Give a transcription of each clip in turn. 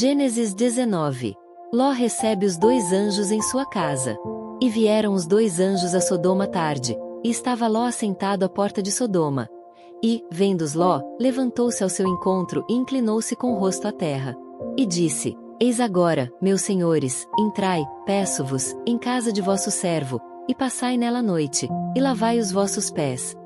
Gênesis 19. Ló recebe os 2 anjos em sua casa. E vieram os 2 anjos a Sodoma tarde, e estava Ló assentado à porta de Sodoma. E, vendo-os Ló, levantou-se ao seu encontro e inclinou-se com o rosto à terra. E disse: Eis agora, meus senhores, entrai, peço-vos, em casa de vosso servo, e passai nela a noite, e lavai os vossos pés.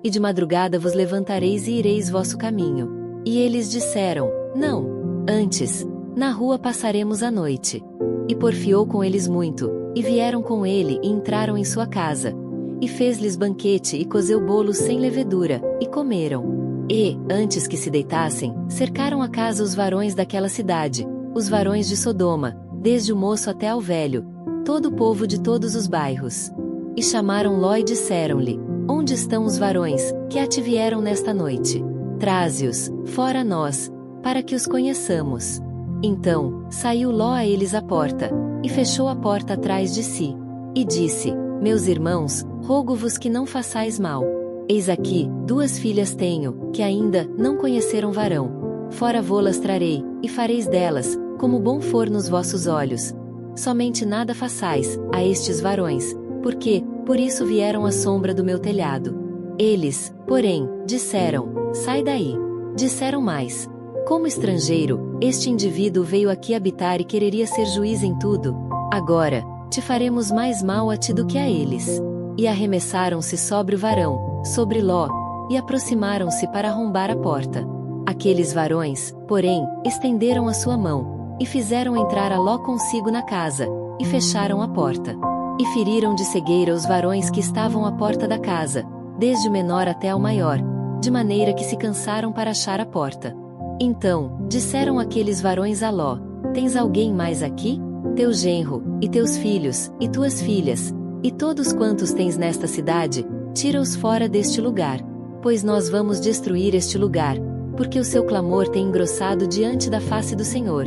E de madrugada vos levantareis e ireis vosso caminho. E eles disseram: Não. Antes, na rua passaremos a noite. E porfiou com eles muito, e vieram com ele e entraram em sua casa. E fez-lhes banquete e cozeu bolos sem levedura, e comeram. E, antes que se deitassem, cercaram a casa os varões daquela cidade, os varões de Sodoma, desde o moço até ao velho, todo o povo de todos os bairros. E chamaram Ló e disseram-lhe: Onde estão os varões, que a ti vieram nesta noite? Traze-os, fora nós, para que os conheçamos. Então, saiu Ló a eles à porta, e fechou a porta atrás de si. E disse: Meus irmãos, rogo-vos que não façais mal. Eis aqui, 2 filhas tenho, que ainda não conheceram varão. Fora vô-las trarei, e fareis delas, como bom for nos vossos olhos. Somente nada façais a estes varões, porque, por isso vieram à sombra do meu telhado. Eles, porém, disseram: Sai daí. Disseram mais: Como estrangeiro, este indivíduo veio aqui habitar e quereria ser juiz em tudo. Agora, te faremos mais mal a ti do que a eles. E arremessaram-se sobre o varão, sobre Ló, e aproximaram-se para arrombar a porta. Aqueles varões, porém, estenderam a sua mão, e fizeram entrar a Ló consigo na casa, e fecharam a porta. E feriram de cegueira os varões que estavam à porta da casa, desde o menor até ao maior, de maneira que se cansaram para achar a porta. Então, disseram aqueles varões a Ló: Tens alguém mais aqui? Teu genro, e teus filhos, e tuas filhas, e todos quantos tens nesta cidade, tira-os fora deste lugar, pois nós vamos destruir este lugar, porque o seu clamor tem engrossado diante da face do Senhor,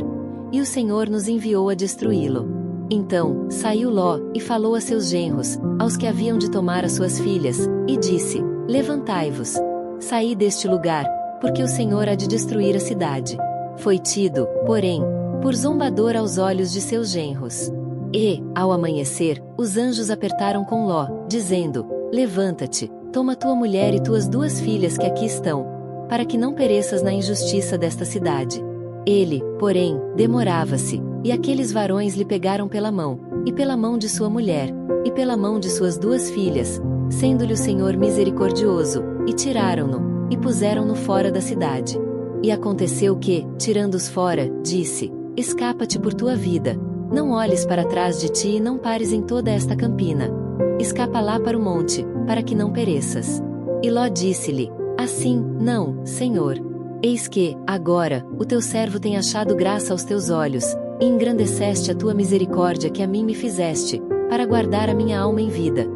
e o Senhor nos enviou a destruí-lo. Então, saiu Ló, e falou a seus genros, aos que haviam de tomar as suas filhas, e disse: Levantai-vos, saí deste lugar, porque o Senhor há de destruir a cidade. Foi tido, porém, por zombador aos olhos de seus genros. E, ao amanhecer, os anjos apertaram com Ló, dizendo: Levanta-te, toma tua mulher e tuas 2 filhas que aqui estão, para que não pereças na injustiça desta cidade. Ele, porém, demorava-se, e aqueles varões lhe pegaram pela mão, e pela mão de sua mulher, e pela mão de suas 2 filhas, sendo-lhe o Senhor misericordioso, e tiraram-no, e puseram-no fora da cidade. E aconteceu que, tirando-os fora, disse: Escapa-te por tua vida, não olhes para trás de ti e não pares em toda esta campina. Escapa lá para o monte, para que não pereças. E Ló disse-lhe: Assim, não, Senhor. Eis que, agora, o teu servo tem achado graça aos teus olhos, e engrandeceste a tua misericórdia que a mim me fizeste, para guardar a minha alma em vida.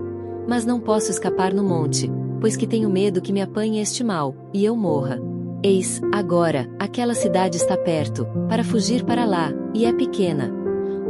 Mas não posso escapar no monte, pois que tenho medo que me apanhe este mal, e eu morra. Eis, agora, aquela cidade está perto, para fugir para lá, e é pequena.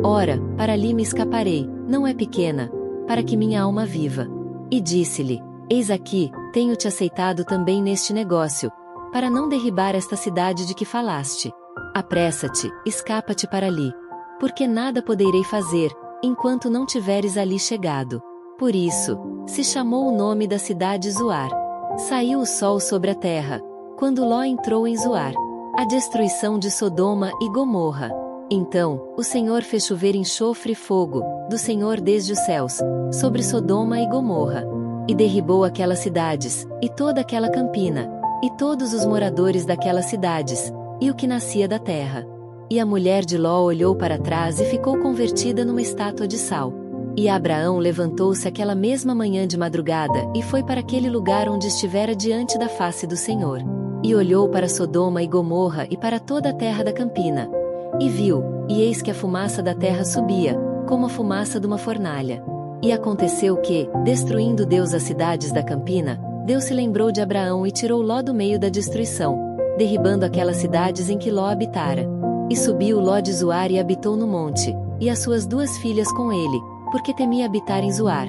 Ora, para ali me escaparei, não é pequena, para que minha alma viva. E disse-lhe: Eis aqui, tenho-te aceitado também neste negócio, para não derribar esta cidade de que falaste. Apressa-te, escapa-te para ali, porque nada poderei fazer, enquanto não tiveres ali chegado. Por isso, se chamou o nome da cidade Zoar. Saiu o sol sobre a terra, quando Ló entrou em Zoar, a destruição de Sodoma e Gomorra. Então, o Senhor fez chover enxofre e fogo, do Senhor desde os céus, sobre Sodoma e Gomorra, e derribou aquelas cidades, e toda aquela campina, e todos os moradores daquelas cidades, e o que nascia da terra. E a mulher de Ló olhou para trás e ficou convertida numa estátua de sal. E Abraão levantou-se aquela mesma manhã de madrugada, e foi para aquele lugar onde estivera diante da face do Senhor. E olhou para Sodoma e Gomorra e para toda a terra da campina. E viu, e eis que a fumaça da terra subia, como a fumaça de uma fornalha. E aconteceu que, destruindo Deus as cidades da campina, Deus se lembrou de Abraão e tirou Ló do meio da destruição, derribando aquelas cidades em que Ló habitara. E subiu Ló de Zoar e habitou no monte, e as suas 2 filhas com ele, porque temia habitar em Zoar.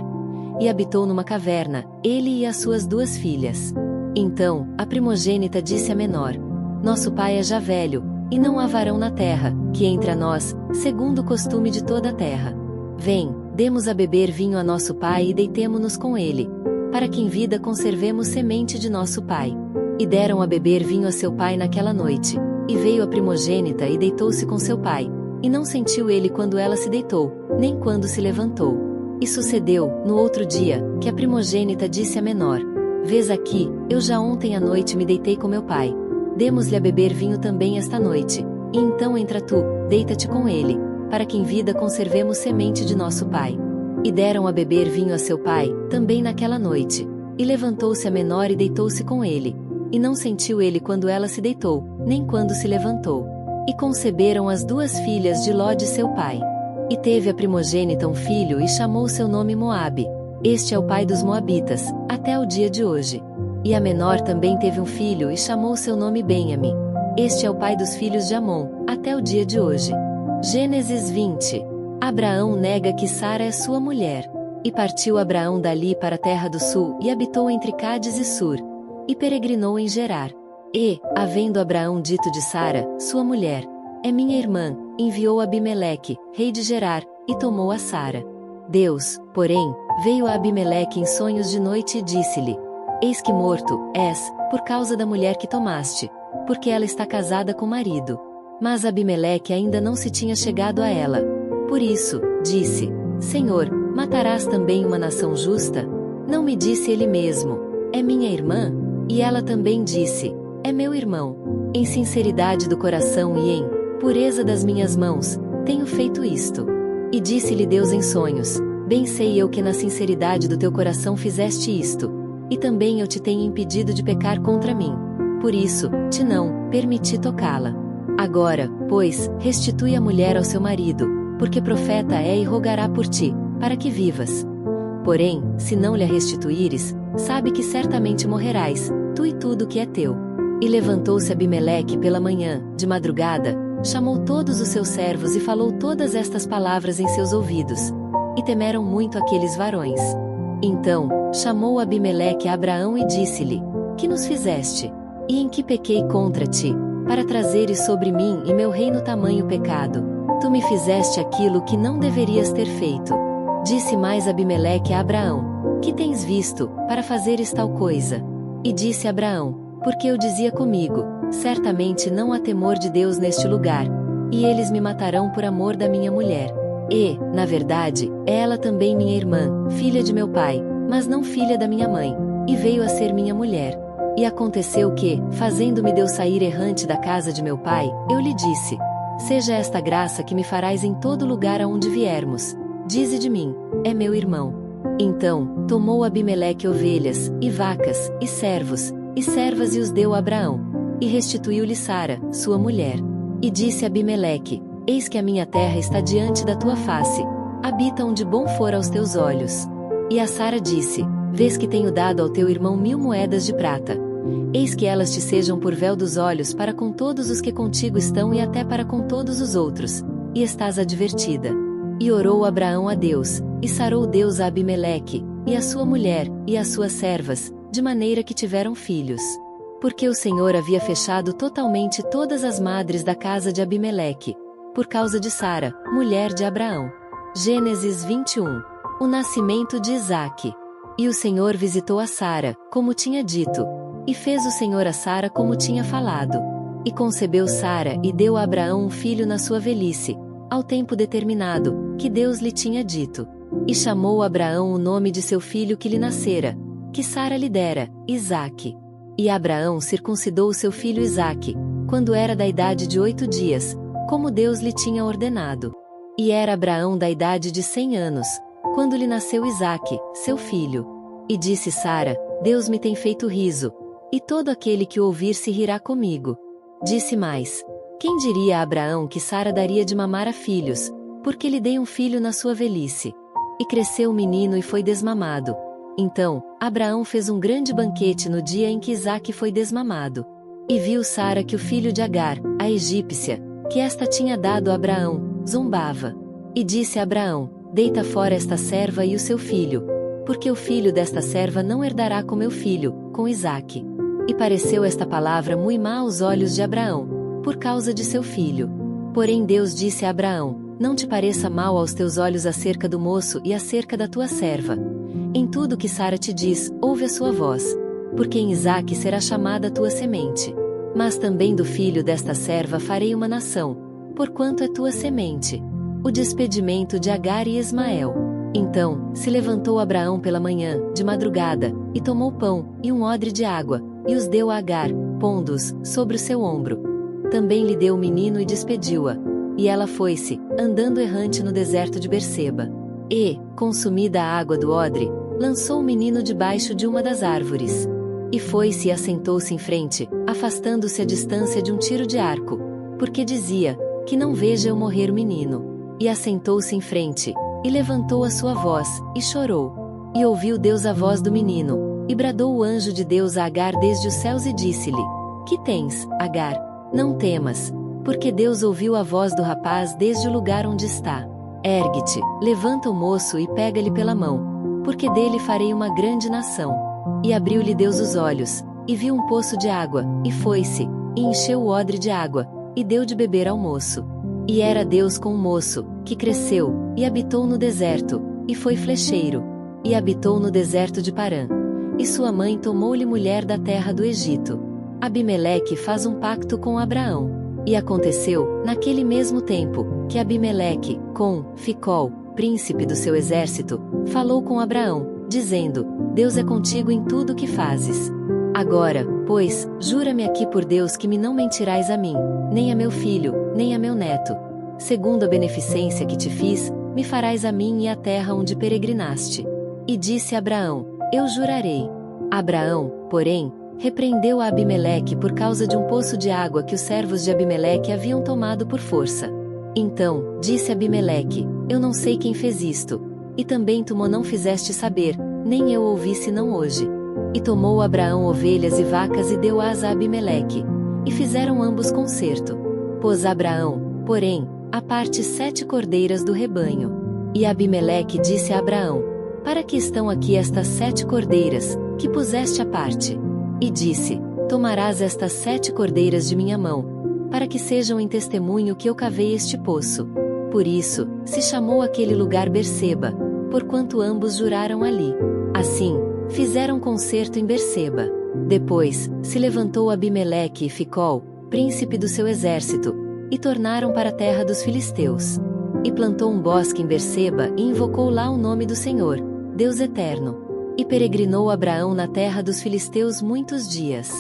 E habitou numa caverna, ele e as suas 2 filhas. Então, a primogênita disse à menor: Nosso pai é já velho, e não há varão na terra, que entre a nós, segundo o costume de toda a terra. Vem, demos a beber vinho a nosso pai e deitemo-nos com ele, para que em vida conservemos semente de nosso pai. E deram a beber vinho a seu pai naquela noite, e veio a primogênita e deitou-se com seu pai, e não sentiu ele quando ela se deitou, nem quando se levantou. E sucedeu, no outro dia, que a primogênita disse à menor: Vês aqui, eu já ontem à noite me deitei com meu pai. Demos-lhe a beber vinho também esta noite, e então entra tu, deita-te com ele, para que em vida conservemos semente de nosso pai. E deram a beber vinho a seu pai, também naquela noite. E levantou-se a menor e deitou-se com ele. E não sentiu ele quando ela se deitou, nem quando se levantou. E conceberam as duas filhas de Ló de seu pai. E teve a primogênita um filho e chamou seu nome Moabe. Este é o pai dos moabitas, até o dia de hoje. E a menor também teve um filho e chamou seu nome Benjamim. Este é o pai dos filhos de Amon, até o dia de hoje. Gênesis 20. Abraão nega que Sara é sua mulher. E partiu Abraão dali para a terra do sul e habitou entre Cádiz e Sur. E peregrinou em Gerar. E, havendo Abraão dito de Sara, sua mulher, é minha irmã, enviou Abimeleque, rei de Gerar, e tomou a Sara. Deus, porém, veio a Abimeleque em sonhos de noite e disse-lhe: Eis que morto és, por causa da mulher que tomaste, porque ela está casada com o marido. Mas Abimeleque ainda não se tinha chegado a ela. Por isso, disse: Senhor, matarás também uma nação justa? Não me disse ele mesmo: É minha irmã? E ela também disse: É meu irmão. Em sinceridade do coração e em pureza das minhas mãos, tenho feito isto. E disse-lhe Deus em sonhos: Bem sei eu que na sinceridade do teu coração fizeste isto, e também eu te tenho impedido de pecar contra mim. Por isso, te não permiti tocá-la. Agora, pois, restitui a mulher ao seu marido, porque profeta é e rogará por ti, para que vivas. Porém, se não lhe a restituíres, sabe que certamente morrerás, tu e tudo que é teu. E levantou-se Abimeleque pela manhã, de madrugada, chamou todos os seus servos e falou todas estas palavras em seus ouvidos. E temeram muito aqueles varões. Então, chamou Abimeleque a Abraão e disse-lhe: Que nos fizeste? E em que pequei contra ti, para trazeres sobre mim e meu reino tamanho pecado? Tu me fizeste aquilo que não deverias ter feito. Disse mais Abimeleque a Abraão: Que tens visto, para fazeres tal coisa? E disse Abraão: Porque eu dizia comigo: Certamente não há temor de Deus neste lugar, e eles me matarão por amor da minha mulher. E, na verdade, é ela também minha irmã, filha de meu pai, mas não filha da minha mãe, e veio a ser minha mulher. E aconteceu que, fazendo-me Deus sair errante da casa de meu pai, eu lhe disse: Seja esta graça que me farás em todo lugar aonde viermos. Dize de mim: É meu irmão. Então, tomou Abimeleque ovelhas, e vacas, e servos, e servas e os deu a Abraão. E restituiu-lhe Sara, sua mulher. E disse Abimeleque: Eis que a minha terra está diante da tua face. Habita onde bom for aos teus olhos. E a Sara disse: Vês que tenho dado ao teu irmão 1000 moedas de prata. Eis que elas te sejam por véu dos olhos para com todos os que contigo estão e até para com todos os outros. E estás advertida. E orou Abraão a Deus, e sarou Deus a Abimeleque, e a sua mulher, e as suas servas, de maneira que tiveram filhos. Porque o Senhor havia fechado totalmente todas as madres da casa de Abimeleque, por causa de Sara, mulher de Abraão. Gênesis 21. O nascimento de Isaque. E o Senhor visitou a Sara, como tinha dito. E fez o Senhor a Sara como tinha falado. E concebeu Sara e deu a Abraão um filho na sua velhice, ao tempo determinado, que Deus lhe tinha dito. E chamou Abraão o nome de seu filho que lhe nascera, que Sara lhe dera, Isaque. E Abraão circuncidou seu filho Isaque, quando era da idade de 8 dias, como Deus lhe tinha ordenado. E era Abraão da idade de 100 anos, quando lhe nasceu Isaque, seu filho. E disse Sara: Deus me tem feito riso, e todo aquele que o ouvir se rirá comigo. Disse mais: Quem diria a Abraão que Sara daria de mamar a filhos, porque lhe dei um filho na sua velhice? E cresceu o menino e foi desmamado. Então, Abraão fez um grande banquete no dia em que Isaque foi desmamado. E viu Sara que o filho de Agar, a egípcia, que esta tinha dado a Abraão, zombava. E disse a Abraão: Deita fora esta serva e o seu filho, porque o filho desta serva não herdará com meu filho, com Isaque. E pareceu esta palavra muito má aos olhos de Abraão, por causa de seu filho. Porém Deus disse a Abraão: não te pareça mal aos teus olhos acerca do moço e acerca da tua serva. Em tudo que Sara te diz, ouve a sua voz. Porque em Isaque será chamada a tua semente. Mas também do filho desta serva farei uma nação, porquanto é tua semente. O despedimento de Agar e Ismael. Então, se levantou Abraão pela manhã, de madrugada, e tomou pão, e um odre de água, e os deu a Agar, pondo-os sobre o seu ombro. Também lhe deu o menino e despediu-a. E ela foi-se, andando errante no deserto de Berseba. E, consumida a água do odre, lançou o menino debaixo de uma das árvores. E foi-se e assentou-se em frente, afastando-se a distância de um tiro de arco, porque dizia: que não veja eu morrer o menino. E assentou-se em frente, e levantou a sua voz, e chorou. E ouviu Deus a voz do menino, e bradou o anjo de Deus a Agar desde os céus e disse-lhe: que tens, Agar? Não temas, porque Deus ouviu a voz do rapaz desde o lugar onde está. Ergue-te, levanta o moço e pega-lhe pela mão, porque dele farei uma grande nação. E abriu-lhe Deus os olhos, e viu um poço de água, e foi-se, e encheu o odre de água, e deu de beber ao moço. E era Deus com o moço, que cresceu, e habitou no deserto, e foi flecheiro, e habitou no deserto de Parã. E sua mãe tomou-lhe mulher da terra do Egito. Abimeleque faz um pacto com Abraão. E aconteceu, naquele mesmo tempo, que Abimeleque, com Ficol, príncipe do seu exército, falou com Abraão, dizendo: Deus é contigo em tudo o que fazes. Agora, pois, jura-me aqui por Deus que me não mentirás a mim, nem a meu filho, nem a meu neto. Segundo a beneficência que te fiz, me farás a mim e à terra onde peregrinaste. E disse Abraão: eu jurarei. Abraão, porém, repreendeu a Abimeleque por causa de um poço de água que os servos de Abimeleque haviam tomado por força. Então, disse Abimeleque: eu não sei quem fez isto. E também tu não fizeste saber, nem eu ouvi senão hoje. E tomou Abraão ovelhas e vacas e deu-as a Abimeleque. E fizeram ambos concerto. Pôs Abraão, porém, à parte 7 cordeiras do rebanho. E Abimeleque disse a Abraão: para que estão aqui estas 7 cordeiras, que puseste à parte? E disse: tomarás estas 7 cordeiras de minha mão, para que sejam em testemunho que eu cavei este poço. Por isso, se chamou aquele lugar Berseba, porquanto ambos juraram ali. Assim, fizeram concerto em Berseba. Depois, se levantou Abimeleque e Ficol, príncipe do seu exército, e tornaram para a terra dos filisteus. E plantou um bosque em Berseba e invocou lá o nome do Senhor, Deus eterno. E peregrinou Abraão na terra dos filisteus muitos dias.